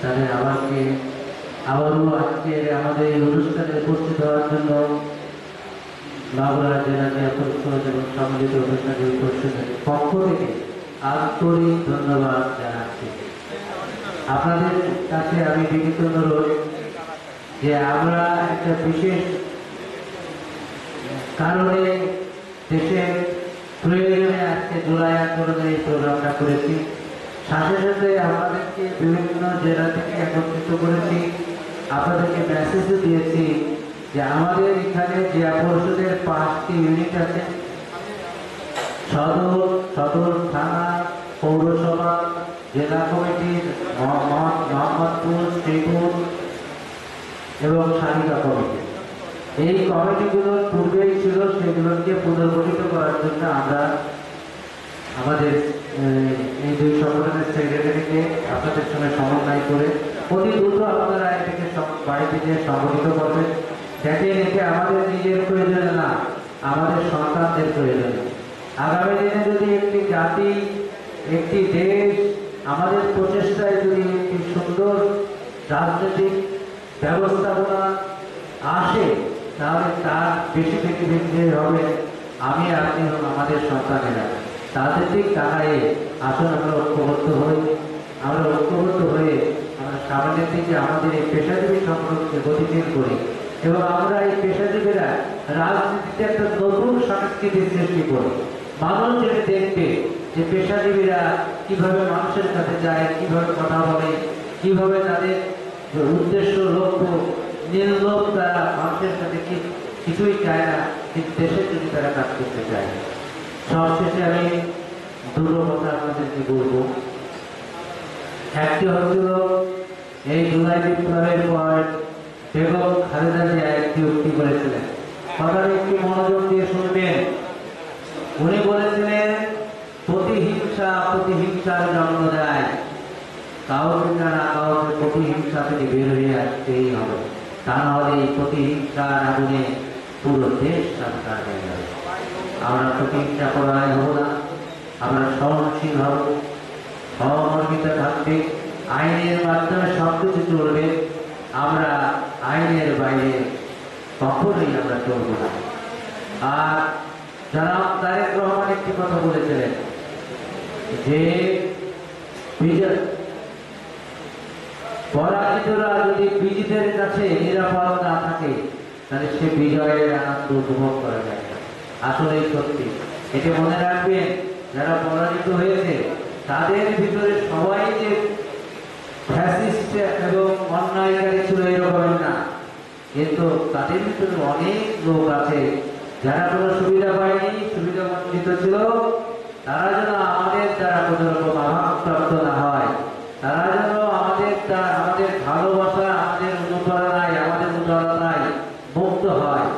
তাদের আবারও আজকে আমাদের এই অনুষ্ঠানে উপস্থিত হওয়ার জন্য মাগুরা জেলা ক্রীড়া পরিষদ এবং সম্মিলিত অনুষ্ঠানের পরিষদের পক্ষ থেকে আন্তরিক ধন্যবাদ জানাচ্ছি। আপনাদের কাছে আমি বিনীত অনুরোধ যে আমরা একটা বিশেষ কারণে দেশের প্রয়োজনে আজকে জুলাই আন্দোলনের এই প্রোগ্রামটা করেছি। সাথে সাথে আপনাদেরকে বিভিন্ন জেলা থেকে একত্রিত করেছি, আপনাদেরকে মেসেজও দিয়েছি যে আমাদের এখানে জেলা পরিষদের 5টি ইউনিট আছে, সদর থানা, পৌরসভা, জেলা কমিটি, মোহাম্মদপুর, শ্রীপুর এবং শালিকা কমিটি। এই কমিটিগুলো পূর্বেই ছিল, সেগুলোকে পুনর্গঠিত করার জন্য আমরা আমাদের এই দুই সংগঠনের সেক্রেটারিকে আপনাদের সঙ্গে সমন্বয় করে অতি দ্রুত আপনারা এটাকে বাড়িতে যে সংগঠিত করবেন। দেখেন, এতে আমাদের নিজের প্রয়োজনে না, আমাদের সন্তানদের প্রয়োজনে। আগামী দিনে যদি একটি জাতি, একটি দেশ আমাদের প্রচেষ্টায় যদি একটি সুন্দর রাজনৈতিক ব্যবস্থাপনা আসে, তাহলে তার বেশি থেকে বেশি হবে আমি, আপনি এবং আমাদের সন্তানেরা। তাদের দিক তাকায়ে আসুন আমরা ঐক্যবদ্ধ হই। আমরা সামনের দিকে আমাদের এই পেশাজীবী সংগঠনকে গতিশীল করি এবং আমরা এই পেশাজীবীরা রাজনীতিতে একটা নতুন সংস্কৃতির সৃষ্টি করি। মানুষ যেটা দেখবে যে পেশাজীবীরা কিভাবে মানুষের কাছে যায়, কিভাবে কথা বলে, কিভাবে তাদের উদ্দেশ্য, লক্ষ্য নির্লোভ, তারা মানুষের কাছে কিছুই চায় না, কিন্তু দেশের যদি তারা কাজ করতে চায়। সবশেষে আমি দুটো কথা আপনাদেরকে বলবো। একটি হচ্ছিল, এই জুলাই বিপ্লবের পর বেগম খালেদা জিয়া একটি উক্তি করেছিলেন, কথাটা একটু মনোযোগ দিয়ে শুনবেন। উনি বলেছিলেন, প্রতিহিংসার জন্ম দেয়, কাউকে না কাউকে প্রতিহিংসা থেকে বের হয়ে আসতেই হবে, তা নাহলে এই প্রতিহিংসার আগুনে পুরো দেশ সরকার হয়ে যাবে। আমরা প্রতিহিংসা করায় হব না, আমরা সহনশীল হব, সহমর্মিতা থাকবে, আইনের মাধ্যমে সবকিছু চলবে। আমরা আইনের বাইরে কখনোই আমরা চলব না। আর জনাব তারেক রহমান একটি কথা বলেছিলেন যে পরাজিতরা যদি বিজিতের কাছে নিরাপদ না থাকে, তাহলে সে বিজয়ের আনন্দ উপভোগ করা যায় না। আসলে সত্যি, এটা মনে রাখবেন, যারা পরাজিত হয়েছে তাদের ভিতরে সবাই যে ফ্যাসিস্ট এবং অন্যায়কারী ছিল এরকম না, কিন্তু তাদের ভিতরে অনেক লোক আছে যারা কোনো সুবিধা পায়নি, সুবিধা বঞ্চিত ছিল। তারা যেন আমাদের দ্বারা কোনো রকম আঘাতপ্রাপ্ত না হয়, তারা যেন আমাদের ভালোবাসা, আমাদের অনুপ্রেরণায়, আমাদের উদারতায় মুক্ত হয়,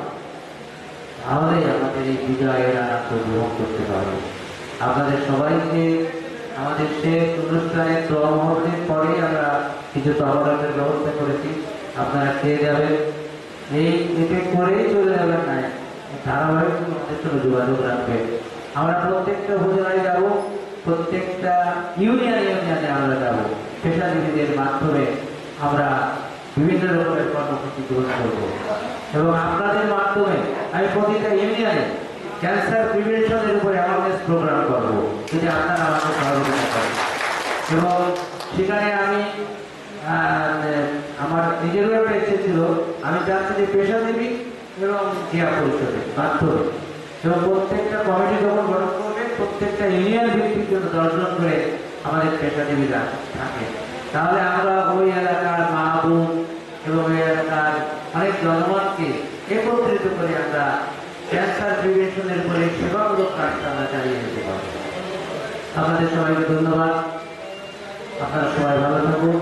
তাহলে আমাদের এই বিজয়ের আনন্দ উপভোগ করতে পারবে। আপনাদের সবাইকে আমাদের শেষ অনুষ্ঠানের দোয়া মহরতের পরে আমরা কিছু তহরাতের ব্যবস্থা করেছি, আপনারা খেয়ে যাবেন। এতে করেই চলে যাবেন না, ধারাবাহিক আমাদের সঙ্গে যোগাযোগ রাখবেন। আমরা প্রত্যেকটা উপজেলায় যাব, প্রত্যেকটা ইউনিয়নে আমরা যাব, পেশাজীবীদের মাধ্যমে আমরা বিভিন্ন রকমের কর্মসূচি গ্রহণ করব এবং আপনাদের মাধ্যমে আমি প্রতিটা ইউনিয়নে ক্যান্সার প্রিভেনশনের উপরে অ্যাওয়ারনেস প্রোগ্রাম করব, যদি আপনারা আমাকে সহযোগিতা করেন। এবং সেখানে আমি আমার নিজেরও একটা ইচ্ছে ছিল, আমি চাচ্ছি যে পেশাজীবী এবং ক্রীড়া পরিষদের মাধ্যমে এবং প্রত্যেকটা কমিটি যখন গঠন করবে, প্রত্যেকটা ইউনিয়ন ভিত্তিক জন্য 10 জন করে আমাদের পেশাজীবীরা থাকে, তাহলে আমরা ওই এলাকার মা বোন এবং ওই এলাকার অনেক জনগণকে একত্রিত করে আমরা ক্যান্সার প্রিভেনশনের উপরে সেবামূলক কাজটা আমরা চালিয়ে যেতে পারব। আপনাদের সবাইকে ধন্যবাদ। আপনারা সবাই ভালো থাকুন,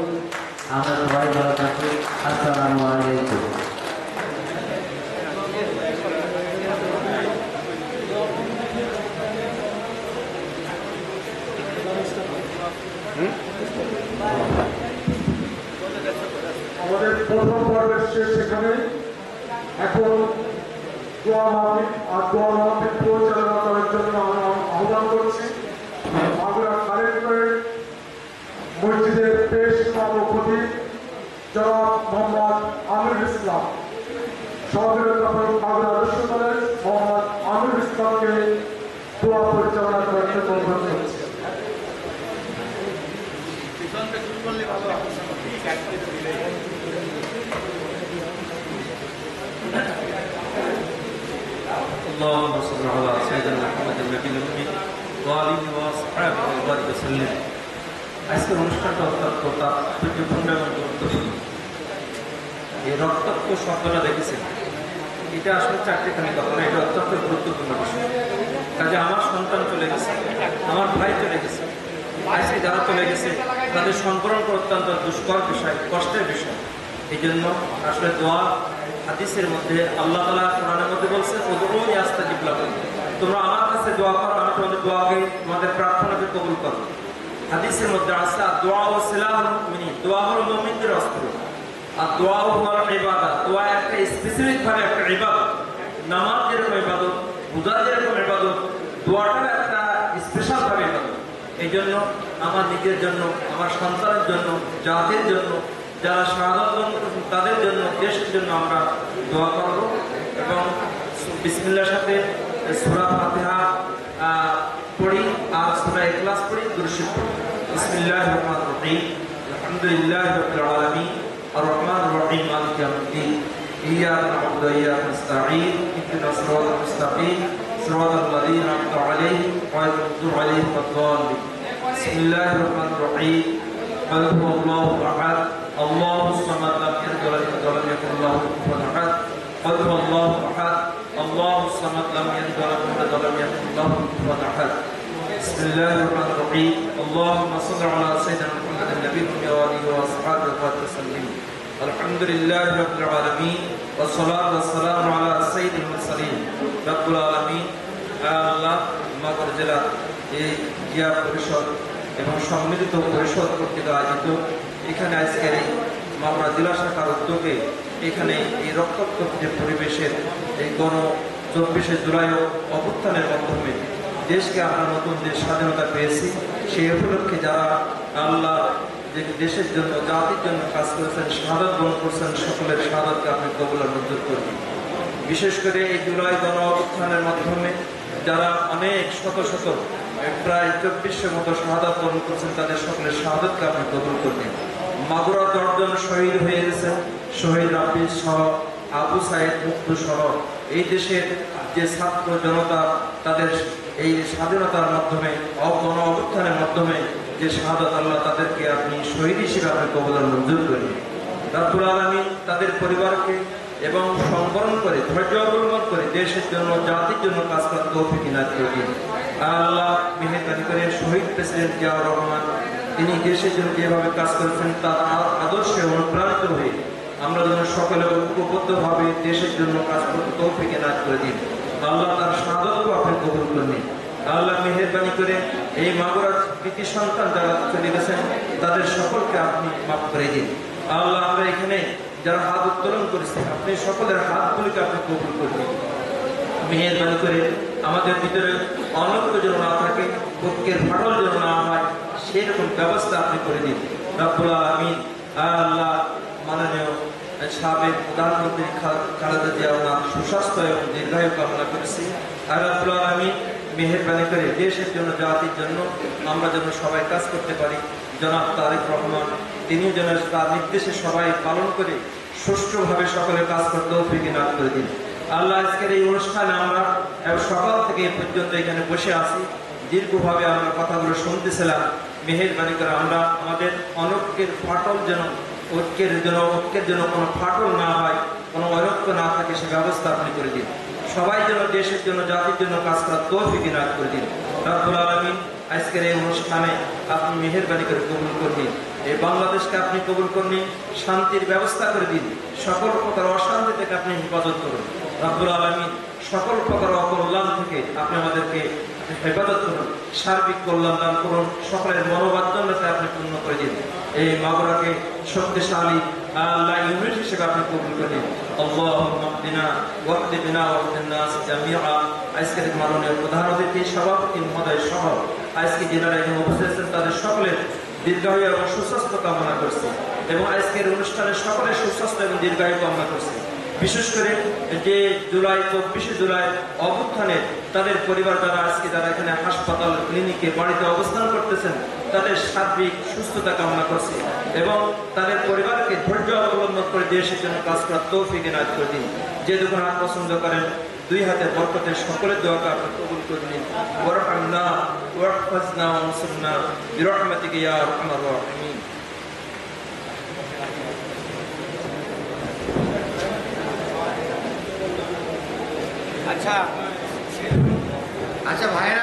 আমরা সবাই ভালো থাকি। আসসালামু আলাইকুম। আমাদের প্রথম পর্বের শেষ এখানে। এখন দোয়া মাহফিল পরিচালনা করার জন্য আমরা আহ্বান করছি মাগুরা খালেদ মসজিদের পেশ খতিব জনাব মোহাম্মদ আমির ইসলাম, সহকারী অধ্যাপক মাগুরা আদর্শ কলেজ মোহাম্মদ আমির ইসলামকে দোয়া পরিচালনা করার জন্য অনুরোধ করছি। اللهم صل على سيدنا محمد النبي الأمي وآله وأصحابه وبارك وسلم। আজকের অনুষ্ঠানটা অত্যন্ত তাৎপর্যপূর্ণ এবং গুরুত্বপূর্ণ। এই রক্তাক্ত শব্দটা দেখেছেন, এটা আসলে চারটিখানি কথা না, এটা অত্যন্ত গুরুত্বপূর্ণ বিষয়। কাজে আমার সন্তান চলে গেছে, আমার ভাই চলে গেছে, আজকে যারা চলে গেছে তাদের সংবরণ করা অত্যন্ত দুষ্কর বিষয়, কষ্টের বিষয়। এই জন্য আসলে দোয়া হাদিসের মধ্যে আল্লাহ তাআলা কোরআনের মধ্যে বলছে, উদউনি আস্তাজিব লাকুম, তোমরা আমার কাছে দোয়া করো, আমি তোমাদের দোয়াকে, তোমাদের প্রার্থনাকে কবুল করব। হাদিসের মধ্যে আছে দোয়া ও সিলাহুল মুমিনিন, দোয়া হলো মুমিনদের অস্ত্র। আর দোয়া হলো ইবাদত, দোয়া একটা স্পেসিফিক ভাবে একটা ইবাদত। নামাজ যেরকম ইবাদত, রোজা যেরকম ইবাদত, দোয়াটা একটা স্পেশাল ভাবে ইবাদত। এই জন্য আমার নিজের জন্য, আমার সন্তানের জন্য, জাতির জন্য, যারা শাহাদাত বরণ করেছেন তাদের জন্য, দেশের জন্য আমরা দোয়া করব এবং বিসমিল্লাহর সাথে সূরা ফাতিহা পড়ি আর সূরা ইখলাস পড়ি, দুরূদ শরীফ পড়ি। বিসমিল্লাহির রহমানির রহিম, আলহামদুলিল্লাহি রাব্বিল আলামিন, আর রহমানির রহিম, মালিকি ইয়াউমিদ্দিন, ইয়্যাকা না'বুদু ওয়া ইয়্যাকা নাস্তাঈন, ইহদিনাস সিরাতাল মুস্তাকিম, সিরাতাল লাযীনা আন'আমতা আলাইহিম গায়রিল মাগদূবি আলাইহিম ওয়াদ-দাল্লিন। বিসমিল্লাহির রহমানির রহিম, قل هو الله احد الله الصمد لم يلد ولم يولد ولم يكن له كفوا احد قل هو الله احد الله الصمد لم يلد ولم يولد ولم يكن له كفوا احد بسم الله الرحمن الرحيم اللهم صل على سيدنا محمد النبي وآله وأصحابه وسلم الحمد لله رب العالمين والصلاة والسلام على سيد المرسلين رب العالمين আল্লাহ মাগর জেলা এই জিয়া পরিষদ এবং সম্মিলিত পরিষদ কর্তৃক আয়োজিত এখানে আজকের এই মাগুরা জেলা শাখার উদ্যোগে এখানে এই রক্তাক্ত যে পরিবেশের এই 24শে জুলাই অভ্যুত্থানের মাধ্যমে দেশকে আমরা নতুন দেশ স্বাধীনতা পেয়েছি, সেই উপলক্ষে যারা আল্লাহ যে দেশের জন্য, জাতির জন্য কাজ করেছেন, শাহাদাত বরণ করছেন, সকলের শাহাদাতকে আপনি কবুল আর মঞ্জুর করবেন। বিশেষ করে এই জুলাই অভ্যুত্থানের মাধ্যমে যারা অনেক শত শত প্রায় 2400 মতো শাহাদাত বরণ করছেন, তাদের সকলের শাহাদাতকে আপনি কবুল করবেন। মাগুরা 10 জন শহীদ হয়ে গেছেন, শহীদ রাফিজ সহ, আবু সাইদ মুক্তু সহ এই দেশের যে ছাত্র জনতা তাদের এই স্বাধীনতার মাধ্যমে গণ অভ্যুত্থানের মাধ্যমে যে শাহাদাত, আল্লাহ তাদেরকে আপনি শহীদ হিসেবে আপনি কবুল আর মঞ্জুর করবেন। রব্বুল আলামিন তাদের পরিবারকে এবং সংবরণ করে, ধৈর্য অবলম্বন করে দেশের জন্য, জাতির জন্য কাজ করার তৌফিক ইনায়াত করে দিন। আল্লাহ মেহেরবানি করে শহীদ প্রেসিডেন্ট জিয়াউর রহমান তিনি দেশের জন্য যেভাবে কাজ করেছেন তার আদর্শে অনুপ্রাণিত হয়ে আমরা যেন সকলে ঐক্যবদ্ধভাবে দেশের জন্য কাজ করতে তৌফিক ইনায়াত করে দিন। আল্লাহ তার শাহাদাতকে আপনি কবুল করবেন। আল্লাহ মেহেরবানি করে এই মাগুরার কৃতি সন্তান যারা চলে গেছেন তাদের সকলকে আপনি মাফ করে দিন। আল্লাহ আমরা এখানে যারা হাত উত্তোলন করেছে আপনি সকলের হাতগুলিকে আপনি কবুল করবেন। মেহেরবানি করে আমাদের ভিতরে অনৈক্য যেন না থাকে, ঐক্যের ফাটল যেন না হয়, সেরকম ব্যবস্থা আপনি করে দিন। রব্বুল আলামিন আল্লাহ মাননীয় সাবেক প্রধানমন্ত্রী খালেদা জিয়া ওনার সুস্বাস্থ্য এবং দীর্ঘায়ু কামনা করেছি। আর রব্বুল আলামিন মেহেরবানি করে দেশের জন্য, জাতির জন্য আমরা যেন সবাই কাজ করতে পারি। জনাব তারেক রহমান তিনি যেন তার নির্দেশে সবাই পালন করে সুষ্ঠুভাবে সকলের কাজ করতে তৌফিক ইনায়াত করে দিন। আল্লাহ আজকের এই অনুষ্ঠানে আমরা সকাল থেকে এই পর্যন্ত এখানে বসে আছি, দীর্ঘভাবে আমরা কথাগুলো শুনতেছিলাম। মেহেরবানি করে আমরা আমাদের অনৈক্যের ফাটল যেন ঐক্যের জন্য কোনো ফাটল না হয়, কোনো অনৈক্য না থাকে, সে ব্যবস্থা আপনি করে দিন। সবাই যেন দেশের জন্য, জাতির জন্য কাজ করার তৌফিক ইনায়াত করে দিন। রব্বুল আলামিন আজকের এই অনুষ্ঠানে আপনি মেহেরবানি করে কবুল করুন। এই বাংলাদেশকে আপনি কবুল করুন, শান্তির ব্যবস্থা করে দিন, সকল প্রকার অশান্তি থেকে আপনি হেফাজত করুন। রব্বুল আলামিন সকল প্রকার অকল্যাণ থেকে আপনি আমাদেরকে হেফাজত করুন, সার্বিক কল্যাণ দান করুন, সকলের মনোবাঞ্ছনাকে আপনি পূর্ণ করে দিন। এই মাগুরাকে শক্তিশালী আল্লাহ ইউনিট হিসেবে আপনি কবুল করে দিন। আল্লাহুম্মা হদিনা ওয়াহদিনা ওয়াহদিন নাস জামিআ। আজকের মাননীয় প্রধান অতিথি সভাপতি মহোদয় সহ আজকে যারা এখানে উপস্থিত আছেন তাদের সকলের দীর্ঘায়ু এবং সুস্বাস্থ্য কামনা করছি। এবং আজকের অনুষ্ঠানে সকলের সুস্বাস্থ্য এবং দীর্ঘায়ু কামনা করছি। বিশেষ করে যে 24শে জুলাই অভ্যুত্থানে তাদের পরিবার যারা আজকে যারা এখানে হাসপাতাল, ক্লিনিকে, বাড়িতে অবস্থান করতেছেন, তাদের সার্বিক সুস্থতা কামনা করছি এবং তাদের পরিবারকে ধৈর্য অবলম্বন করে দেশের জন্য কাজ করার তৌফিক এনায়েত করে দিন। যে যখন হাত পছন্দ করেন, দুই হাতের বরকতে সকলের দোয়াকে আপনি কবুল করে নিন। ওয়ারহামনা ওয়াহফাজনা ওয়ানসুরনা বিরহমাতিকা ইয়া আরহামার রাহিমিন। আচ্ছা ভাইরা